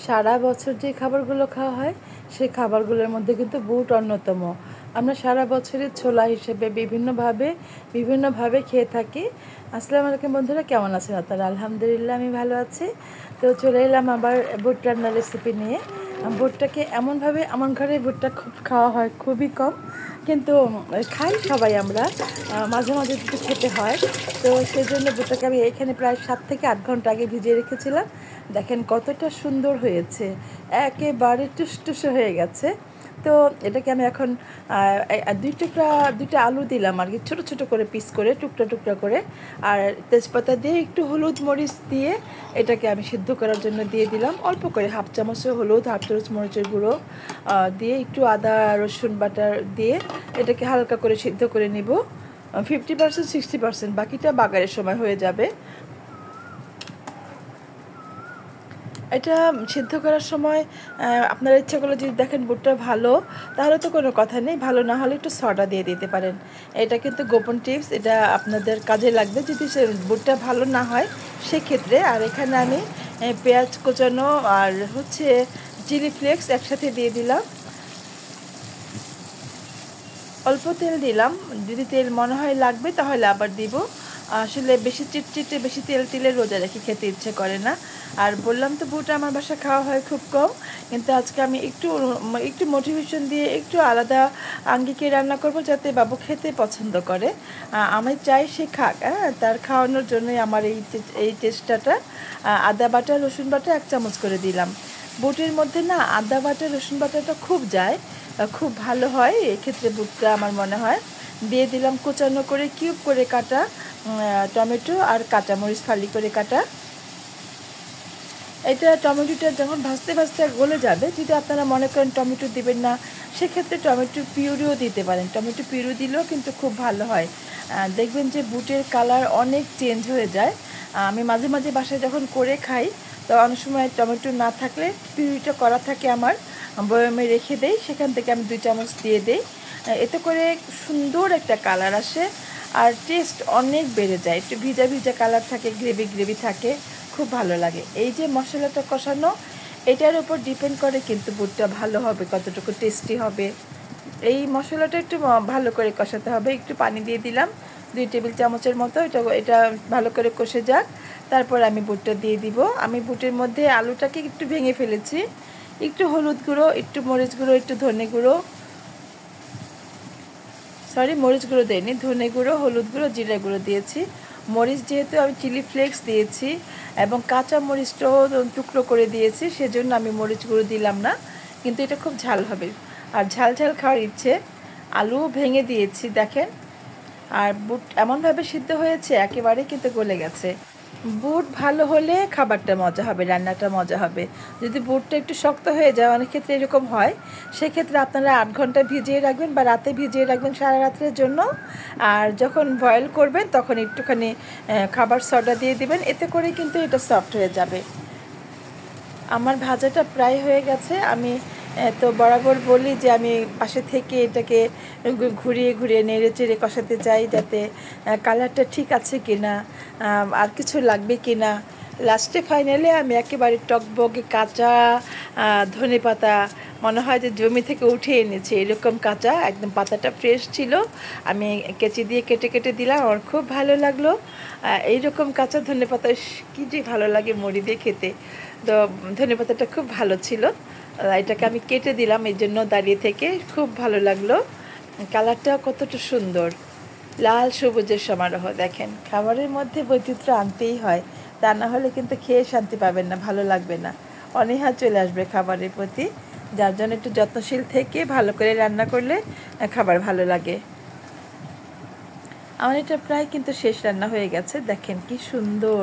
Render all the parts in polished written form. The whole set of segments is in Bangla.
সারা বছর যে খাবারগুলো খাওয়া হয় সেই খাবারগুলোর মধ্যে কিন্তু বুট অন্যতম। আমরা সারা বছরের ছোলা হিসেবে বিভিন্নভাবে খেয়ে থাকি। আসসালামু আলাইকুম বন্ধুরা, কেমন আছেন আপনারা? আলহামদুলিল্লাহ আমি ভালো আছি। তো চলে এলাম আবার বুট রান্নার রেসিপি নিয়ে। বুটটাকে এমনভাবে, আমার ঘরে বুটটা খুব খাওয়া হয়, খুবই কম, কিন্তু খাই সবাই আমরা। মাঝে মাঝে একটু খেতে হয়। তো সেজন্য বুটটাকে আমি এখানে প্রায় ৭ থেকে ৮ ঘন্টা আগে ভিজিয়ে রেখেছিলাম। দেখেন কতটা সুন্দর হয়েছে, একেবারে টুসটুসে হয়ে গেছে। তো এটাকে আমি এখন দুইটা আলু দিলাম আর কি, ছোটো ছোটো করে পিস করে, টুকরা টুকরা করে, আর তেজপাতা দিয়ে একটু হলুদ মরিচ দিয়ে এটাকে আমি সিদ্ধ করার জন্য দিয়ে দিলাম। অল্প করে 1/2 চামচ হলুদ, 1/2 চামচ মরিচের গুঁড়ো দিয়ে, একটু আদা রসুন বাটা দিয়ে এটাকে হালকা করে সিদ্ধ করে নিব। 50% 60%, বাকিটা বাগারের সময় হয়ে যাবে। এটা সিদ্ধ করার সময় আপনারা ইচ্ছা করলে যদি দেখেন বুটটা ভালো, তাহলে তো কোনো কথা নেই, ভালো না হলে একটু সডা দিয়ে দিতে পারেন। এটা কিন্তু গোপন টিপস, এটা আপনাদের কাজে লাগবে যদি বুটটা ভালো না হয় সেক্ষেত্রে। আর এখানে আমি পেঁয়াজ কোচানো আর চিলি ফ্লেক্স একসাথে দিয়ে দিলাম। অল্প তেল দিলাম, যদি তেল মনে হয় লাগবে তাহলে আবার দিব। আসলে বেশি চিটচিটে, বেশি তেল তেলে রোজা রেখে খেতে ইচ্ছে করে না। আর বললাম তো বুট আমার বাসা খাওয়া হয় খুব কম, কিন্তু আজকে আমি একটু মোটিভেশন দিয়ে একটু আলাদা আঙ্গিকে রান্না করব, যাতে বাবু খেতে পছন্দ করে। আমি চাই সে খাক, তার খাওয়ানোর জন্যই আমার এই চেষ্টাটা। আদা বাটা রসুন বাটা 1 চামচ করে দিলাম। বুটের মধ্যে না আদা বাটা রসুন বাটাটা খুব যায়, খুব ভালো হয় এক্ষেত্রে বুটটা আমার মনে হয়। দিয়ে দিলাম কোচানো করে কিউব করে কাটা টমেটো আর কাঁচামরিচ ফালি করে কাটা। এটা টমেটোটা যখন ভাজতে ভাজতে গলে যাবে, যদি আপনারা মনে করেন টমেটো দেবেন না, সেক্ষেত্রে টমেটো পিউরিও দিতে পারেন। টমেটো পিউরি দিলেও কিন্তু খুব ভালো হয়। দেখবেন যে বুটের কালার অনেক চেঞ্জ হয়ে যায়। আমি মাঝে মাঝে বাসায় যখন করে খাই, তো অনেক সময় টমেটো না থাকলে পিউরিটা করা থাকে আমার, বয়মে রেখে দেই, সেখান থেকে আমি 2 চামচ দিয়ে দিই। এতে করে সুন্দর একটা কালার আসে আর টেস্ট অনেক বেড়ে যায়। একটু ভিজা ভিজা কালার থাকে, গ্রেভি গ্রেভি থাকে, খুব ভালো লাগে। এই যে মশলাটা কষানো, এটার উপর ডিপেন্ড করে কিন্তু বুটটা ভালো হবে, কতটুকু টেস্টি হবে। এই মশলাটা একটু ভালো করে কষাতে হবে। একটু পানি দিয়ে দিলাম 2 টেবিল চামচের মতো। এটা ভালো করে কষে যাক, তারপর আমি বুটটা দিয়ে দিব। আমি বুটের মধ্যে আলুটাকে একটু ভেঙে ফেলেছি। একটু হলুদ গুঁড়ো, একটু মরিচ গুঁড়ো, একটু ধনে গুঁড়ো, মরিচ গুঁড়ো দিইনি, ধনে গুঁড়ো, হলুদ গুঁড়ো, জিরা গুঁড়ো দিয়েছি। মরিচ যেহেতু আমি চিলি ফ্লেক্স দিয়েছি এবং কাঁচা মরিচটাও টুকরো করে দিয়েছি, সেজন্য আমি মরিচ গুঁড়ো দিলাম না, কিন্তু এটা খুব ঝাল হবে। আর ঝাল ঝাল খাওয়ার ইচ্ছে, আলু ভেঙে দিয়েছি দেখেন। আর বুট এমনভাবে সিদ্ধ হয়েছে একেবারে কিন্তু গলে গেছে। বুট ভালো হলে খাবারটা মজা হবে, রান্নাটা মজা হবে। যদি বুটটা একটু শক্ত হয়ে যায়, অনেক ক্ষেত্রে এরকম হয়, সেক্ষেত্রে আপনারা 8 ঘন্টা ভিজিয়ে রাখবেন বা রাতে ভিজিয়ে রাখবেন সারা রাত্রের জন্য। আর যখন বয়েল করবেন তখন একটুখানি খাবার সোডা দিয়ে দিবেন, এতে করে কিন্তু এটা সফট হয়ে যাবে। আমার ভাজাটা প্রায় হয়ে গেছে। আমি তো বরাবর বলি যে আমি পাশে থেকে এটাকে ঘুরিয়ে ঘুরিয়ে নেড়ে চেড়ে কষাতে চাই, যাতে কালারটা ঠিক আছে কি না, আর কিছু লাগবে কি না। লাস্টে ফাইনালে আমি একেবারে টকবগে কাঁচা ধনেপাতা, মনে হয় যে জমি থেকে উঠিয়ে এনেছি এরকম কাঁচা, একদম পাতাটা ফ্রেশ ছিল, আমি কেচি দিয়ে কেটে কেটে দিলাম। আমার খুব ভালো লাগলো এইরকম কাঁচা ধনেপাতা, কী যে ভালো লাগে মুড়ি দিয়ে খেতে। তো ধনেপাতাটা খুব ভালো ছিল, এটাকে আমি কেটে দিলাম, এই জন্য দাঁড়িয়ে থেকে খুব ভালো লাগলো। কালারটাও কতটা সুন্দর, লাল সবুজের সমারোহ। দেখেন, খাবারের মধ্যে বৈচিত্র্য আনতেই হয়, তা না হলে কিন্তু খেয়ে শান্তি পাবেন না, ভালো লাগবে না, অনীহা চলে আসবে খাবারের প্রতি। যার জন্য একটু যত্নশীল থেকে ভালো করে রান্না করলে খাবার ভালো লাগে। আমার এটা প্রায় কিন্তু শেষ রান্না হয়ে গেছে। দেখেন কি সুন্দর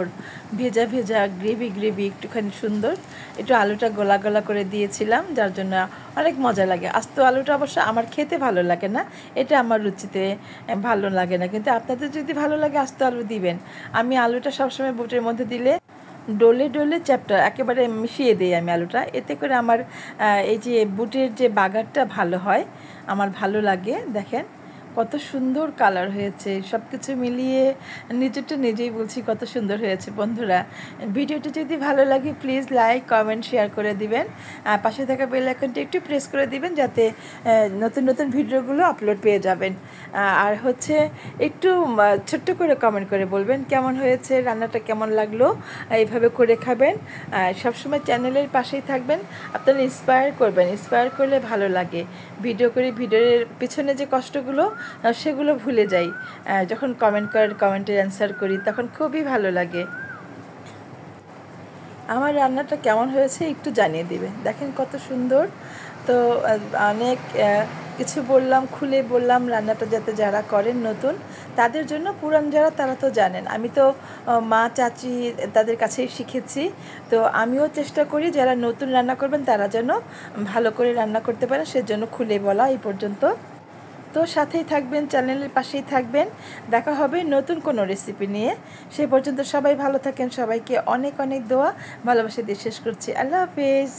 ভেজা ভেজা গ্রেভি গ্রেভি, একটুখানি সুন্দর। একটু আলুটা গোলা গোলা করে দিয়েছিলাম, যার জন্য অনেক মজা লাগে। আস্ত আলুটা অবশ্য আমার খেতে ভালো লাগে না, এটা আমার রুচিতে ভালো লাগে না, কিন্তু আপনাদের যদি ভালো লাগে আস্ত আলু দিবেন। আমি আলুটা সবসময় বুটের মধ্যে দিলে ডলে ডলে চ্যাপটা একেবারে মিশিয়ে দিই আমি আলুটা, এতে করে আমার এই যে বুটের যে বাগারটা ভালো হয়, আমার ভালো লাগে। দেখেন কত সুন্দর কালার হয়েছে, সব কিছু মিলিয়ে নিজেরটা নিজেই বলছি কত সুন্দর হয়েছে। বন্ধুরা, ভিডিওটি যদি ভালো লাগে প্লিজ লাইক কমেন্ট শেয়ার করে দিবেন, আর পাশে থাকা বেল আইকনটি একটু প্রেস করে দিবেন যাতে নতুন নতুন ভিডিওগুলো আপলোড পেয়ে যাবেন। আর হচ্ছে একটু ছোট্ট করে কমেন্ট করে বলবেন কেমন হয়েছে, রান্নাটা কেমন লাগলো, এইভাবে করে খাবেন। সবসময় চ্যানেলের পাশেই থাকবেন, আপনারা ইন্সপায়ার করবেন, ইন্সপায়ার করলে ভালো লাগে। ভিডিওর পিছনে যে কষ্টগুলো সেগুলো ভুলে যাই, যখন কমেন্টের অ্যান্সার করি তখন খুবই ভালো লাগে। আমার রান্নাটা কেমন হয়েছে একটু জানিয়ে দিবেন। দেখেন কত সুন্দর। তো অনেক কিছু বললাম, খুলে বললাম রান্নাটা যাতে যারা করেন নতুন তাদের জন্য, পুরান যারা তারা তো জানেন, আমি তো মা চাচি তাদের কাছেই শিখেছি। তো আমিও চেষ্টা করি যারা নতুন রান্না করবেন তারা যেন ভালো করে রান্না করতে পারেন, সেজন্য খুলে বলা এই পর্যন্ত। তো সাথেই থাকবেন, চ্যানেলের পাশেই থাকবেন। দেখা হবে নতুন কোনো রেসিপি নিয়ে। সেই পর্যন্ত সবাই ভালো থাকেন, সবাইকে অনেক অনেক দোয়া ভালোবাসা দিয়ে শেষ করছি। আল্লাহ হাফেজ।